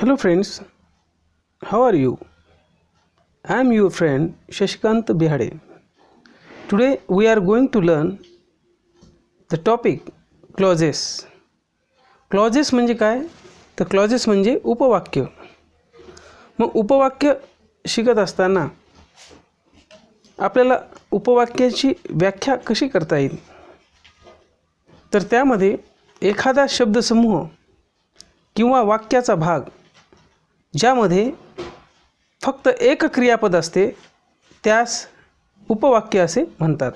Hello friends, how are you? I am your friend Shashikant Bihade. Today we are going to learn the topic clauses. Clauses म्हणजे काय? तर clauses म्हणजे उपवाक्य. मग उपवाक्य शिकत असताना आपल्याला उपवाक्याची व्याख्या कशी करता येईल? तर त्यामध्ये एखादा शब्दसमूह किंवा वाक्याचा भाग ज्यामध्ये फक्त एक क्रियापद असते त्यास उपवाक्य असे म्हणतात.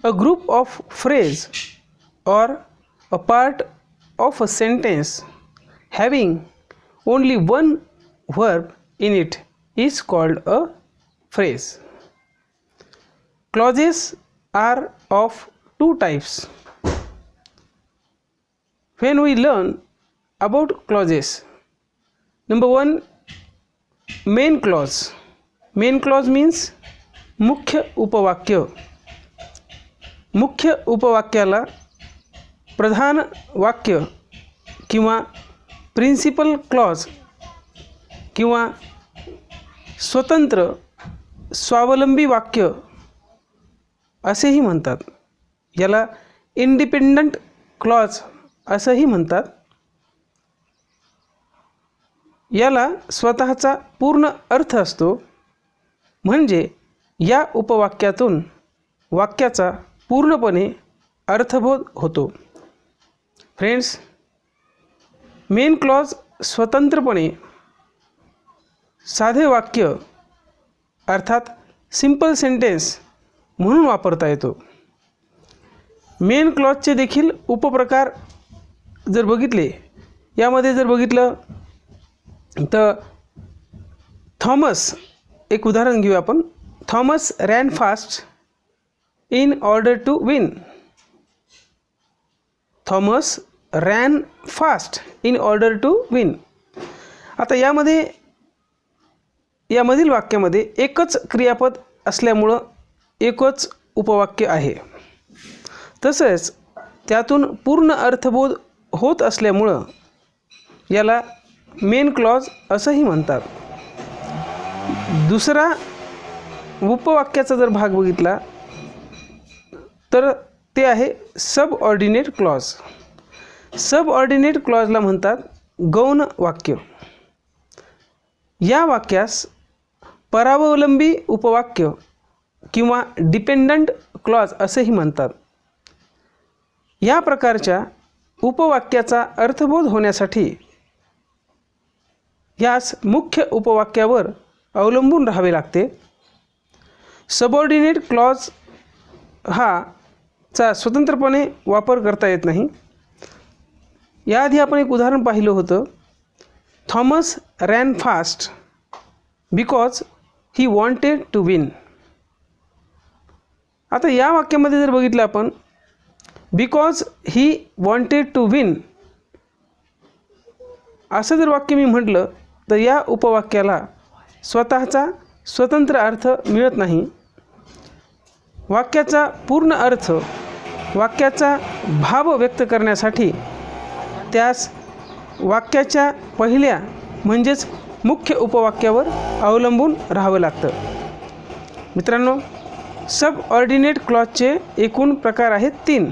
A group of phrase or a part of a sentence having only one verb in it is called a phrase. Clauses are of two types. When we learn about clauses, number one, main clause. Main clause means मुख्य उपवाक्य. मुख्य उपवाक्याला प्रधान वाक्य किंवा principal clause किंवा स्वतंत्र स्वावलंबी वाक्य असेही म्हणतात. याला इंडिपेंडंट क्लॉज असंही म्हणतात. याला स्वतःचा पूर्ण अर्थ असतो, म्हणजे या उपवाक्यातून वाक्याचा पूर्णपणे अर्थबोध होतो. फ्रेंड्स, मेन क्लॉज स्वतंत्रपणे साधे वाक्य अर्थात सिंपल सेंटेन्स म्हणून वापरता येतो. मेन क्लॉजचे देखील उपप्रकार जर बघितले, यामध्ये जर बघितलं तर थॉमस, एक उदाहरण घेऊ आपण. Thomas ran fast in order to win. Thomas ran fast in order to win. आता यामधील वाक्यामध्ये एकच क्रियापद असल्यामुळं एकच उपवाक्य आहे. तसेच त्यातून पूर्ण अर्थबोध होत असल्यामुळं याला मेन क्लॉज असंही म्हणतात. दुसरा उपवाक्याचा जर भाग बघितला तर ते आहे सबऑर्डिनेट क्लॉज. सबऑर्डिनेट क्लॉजला म्हणतात गौण वाक्य. या वाक्यास परावलंबी उपवाक्य किंवा डिपेंडंट क्लॉज असेही म्हणतात. या प्रकारच्या उपवाक्याचा अर्थबोध होण्यासाठी यास मुख्य उपवाक्यावर अवलंबून राहावे लागते. सबऑर्डिनेट क्लॉज चा स्वतंत्रपणे वापर करता येत नाही. याआधी आपण एक उदाहरण पाहिलं होतं. Thomas ran fast because he wanted to win. आता या वाक्यामध्ये जर बघितलं आपण, because he wanted to win असं जर वाक्य मी म्हटलं तर या उपवाक्याला स्वतःचा स्वतंत्र अर्थ मिळत नाही. वाक्याचा पूर्ण अर्थ, वाक्याचा भाव व्यक्त करण्यासाठी त्यास वाक्याच्या पहिल्या म्हणजेच मुख्य उपवाक्यावर अवलंबून राहावं लागतं. मित्रांनो, सबऑर्डिनेट क्लॉजचे एकूण प्रकार आहेत 3.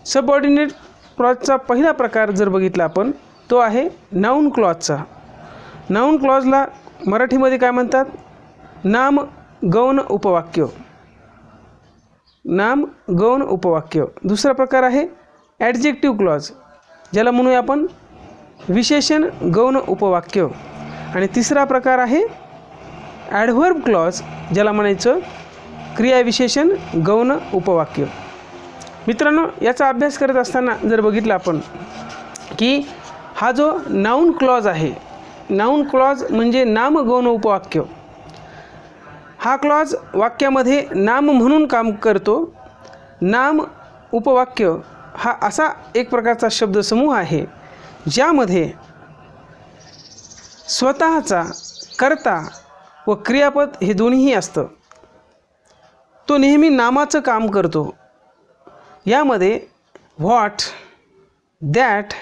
सबऑर्डिनेट क्लॉजचा पहिला प्रकार जर बघितला आपण, तो आहे नाऊन क्लॉजचा. नाऊन क्लॉजला मराठीमध्ये काय म्हणतात? नाम गौण उपवाक्य. नाम गौण उपवाक्य. दुसरा प्रकार आहे ॲडजेक्टिव्ह क्लॉज, ज्याला म्हणूया आपण विशेषण गौण उपवाक्य. आणि तिसरा प्रकार आहे ॲडव्हर्ब क्लॉज, ज्याला म्हणायचं क्रियाविशेषण गौण उपवाक्य. मित्रांनो, याचा अभ्यास करत असताना जर बघितलं आपण की हा जो नाऊन क्लॉज आहे, नाऊन क्लॉज म्हणजे नाम गौण उपवाक्य. हा क्लॉज वाक्यामध्ये नाम म्हणून काम करतो. नाम उपवाक्य हा असा एक प्रकारचा शब्दसमूह आहे ज्यामध्ये स्वतःचा कर्ता व क्रियापद हे दोन्हीही असतं. तो नेहमी नामाचं काम करतो. यामध्ये व्हॉट, दॅट,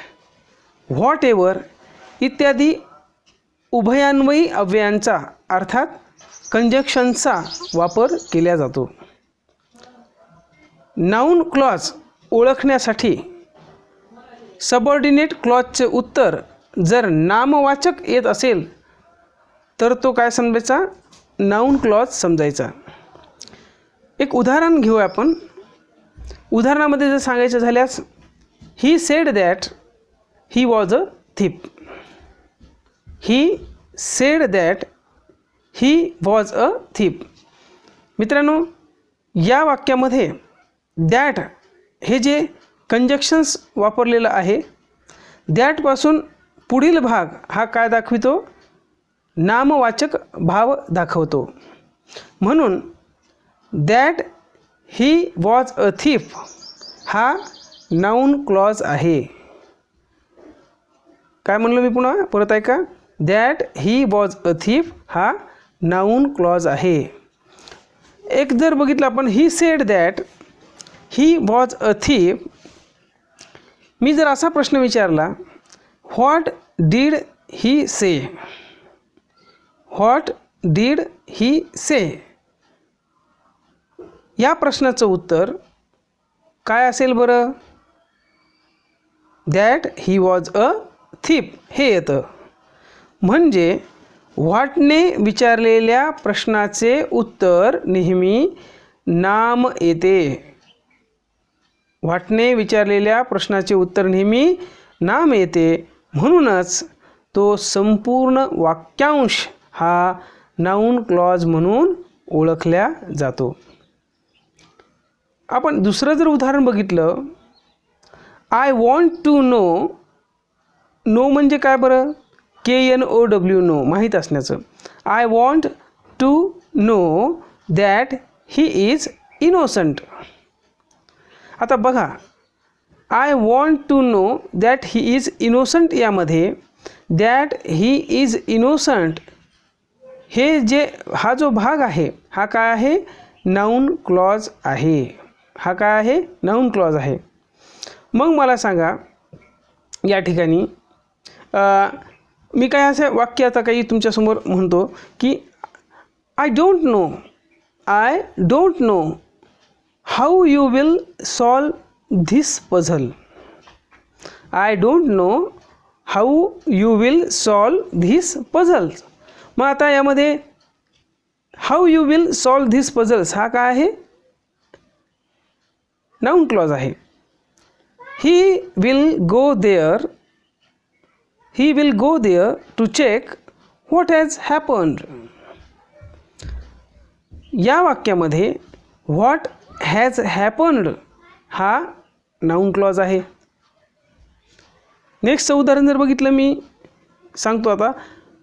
व्हॉटएव्हर इत्यादी उभयान्वयी अव्ययांचा अर्थात कंजक्शनचा वापर केला जातो. नाऊन क्लॉज ओळखण्यासाठी सबऑर्डिनेट क्लॉजचे उत्तर जर नामवाचक येत असेल तर तो काय समजायचा? Noun clause समजायचा. एक उदाहरण घेऊ आपण. उदाहरणामध्ये जर सांगायचं झाल्यास, he said that he was a thief. He said that he was a thief. मित्रांनो, या वाक्यामध्ये दॅट हे जे कंजक्शन्स वापरलेलं आहे, दॅटपासून पुढील भाग हा काय दाखवितो? नामवाचक भाव दाखवतो. म्हणून that he was a thief हा नाऊन क्लॉज आहे. काय म्हणलो मी पुन्हा परत ऐका. That he was a thief हा नाऊन क्लॉज आहे. एक जर बघितलं आपण, he said that he was a thief. मी जर असा प्रश्न विचारला, what did he say? What did he say? या प्रश्नाचं उत्तर काय असेल बरं? दॅट ही वॉज अ थिप हे येतं. म्हणजे व्हॉटने विचारलेल्या प्रश्नाचे उत्तर नेहमी नाम येते. व्हॉटने विचारलेल्या प्रश्नाचे उत्तर नेहमी नाम येते. म्हणूनच तो संपूर्ण वाक्यांश हा नाऊन क्लॉज म्हणून ओळखला जातो. आपण दुसरं जर उदाहरण बघितलं, I want to know. Know म्हणजे काय बरं? KNOW नो, माहीत असण्याचं. I want to know that he is innocent. आता बघा, I want to know that he is innocent यामध्ये दॅट ही इज इनोसंट हे जे हा जो भाग आहे हा काय आहे? नाऊन क्लॉज आहे. हा काय आहे? नाऊन क्लॉज आहे. मग मला सांगा, या ठिकाणी मी काय असं वाक्य आता काही तुमच्यासमोर म्हणतो की I don't know how you will solve this puzzle. I don't know how you will solve this puzzles. मग आता यामध्ये how you will solve this puzzles हा काय आहे? नाऊन क्लॉज आहे. He will go there to check what has happened. या वाक्यामध्ये what has happened हा नाऊन क्लॉज आहे. नेक्स्टचं उदाहरण जर बघितलं मी सांगतो आता.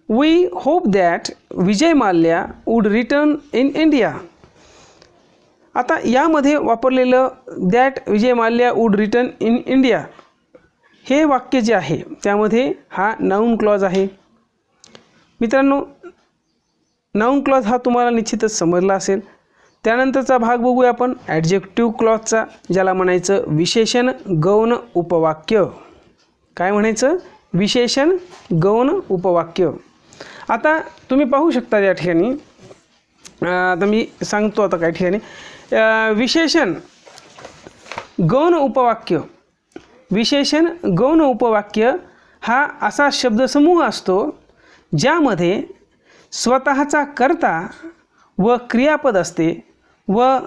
We hope that Vijay Mallya would return in India. आता यामध्ये वापरलेलं that Vijay Mallya would return in India हे वाक्य जे आहे त्यामध्ये हा नाऊन क्लॉज आहे. मित्रांनो, नाऊन क्लॉज हा तुम्हाला निश्चितच समजला असेल. त्यानंतरचा भाग बघूया आपण ॲडजेक्टिव्ह क्लॉजचा, ज्याला म्हणायचं विशेषण गौण उपवाक्य. काय म्हणायचं? विशेषण गौण उपवाक्य. आता तुम्ही पाहू शकता या ठिकाणी, आता मी सांगतो आता काही ठिकाणी विशेषण गौण उपवाक्य. विशेषण गौण उपवाक्य हा असा शब्दसमूह असतो ज्यामध्ये स्वतःचा कर्ता व क्रियापद असते व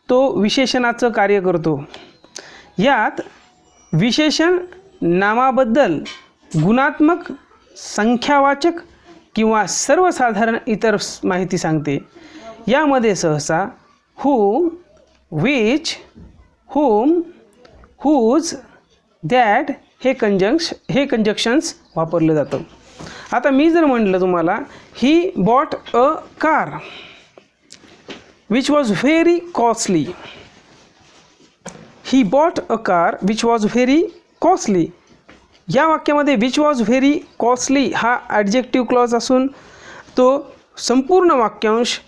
तो विशेषणाचं कार्य करतो. यात विशेषण नामाबद्दल गुणात्मक, संख्यावाचक किंवा सर्वसाधारण इतर माहिती सांगते. यामध्ये सहसा who, which, whom, whose, that हे कंजक्शन्स वापरलं जातं. आता मी जर म्हटलं तुम्हाला, he bought a car which was very costly. He bought a car which was very costly. या वाक्यामध्ये विच वॉज व्हेरी कॉस्टली हा ॲडजेक्टिव्ह क्लॉज असून तो संपूर्ण वाक्यांश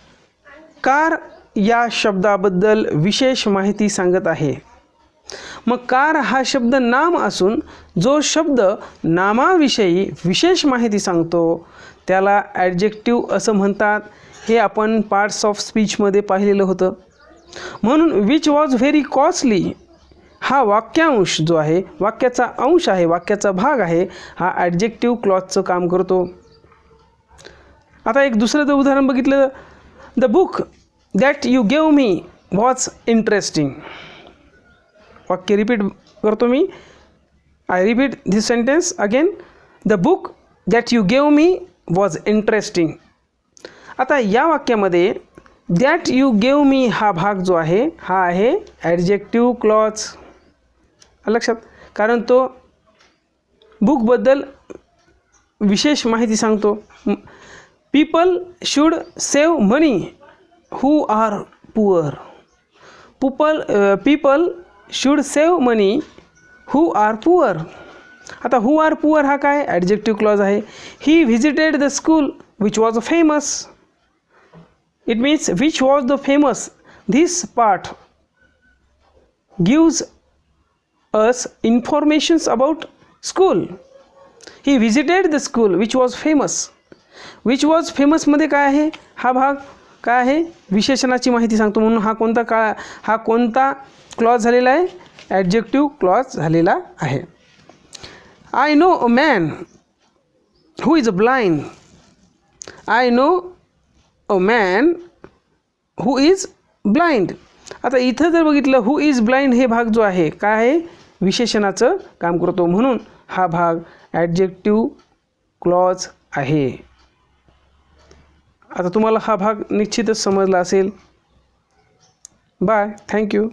कार या शब्दाबद्दल विशेष माहिती सांगत आहे. मग कार हा शब्द नाम असून जो शब्द नामाविषयी विशेष माहिती सांगतो त्याला ॲडजेक्टिव्ह असं म्हणतात. हे आपण पार्ट्स ऑफ स्पीचमध्ये पाहिलेलं होतं. म्हणून विच वॉज व्हेरी कॉस्टली हा वाक्यांश जो आहे, वाक्याचा अंश आहे, वाक्याचा भाग आहे, हा ॲडजेक्टिव्ह क्लॉजचं काम करतो. आता एक दुसरं जर उदाहरण बघितलं, the book that you gave me was interesting. वाक्य रिपीट करतो मी. I repeat this sentence again. The book that you gave me was interesting. आता या वाक्यामध्ये दॅट यू गेव मी हा भाग जो आहे हा आहे ॲडजेक्टिव्ह क्लॉज. लक्षात, कारण तो बुकबद्दल विशेष माहिती सांगतो. People should save money who are poor. People should save money who are poor. आता हू आर पुअर हा काय ॲडजेक्टिव्ह क्लॉज आहे. He visited the school which was famous. It means which was the famous. This part gives us informations about school. He visited the school which was famous. Which was famous मध्ये काय आहे, हा भाग काय आहे, विशेषणाची माहिती सांगतो. म्हणून हा कोणता क्लॉज झालेला आहे, ॲडजेक्टिव्ह क्लॉज झालेला आहे. I know a man who is blind. I know a man who is blind. आता इथं जर बघितलं हू इज ब्लाइंड हे भाग जो आहे काय आहे, विशेषणाचं काम करतो. म्हणून हा भाग ॲडजेक्टिव्ह क्लॉज आहे. आता तुम्हाला हा भाग निश्चितच समजला असेल. Bye, thank you.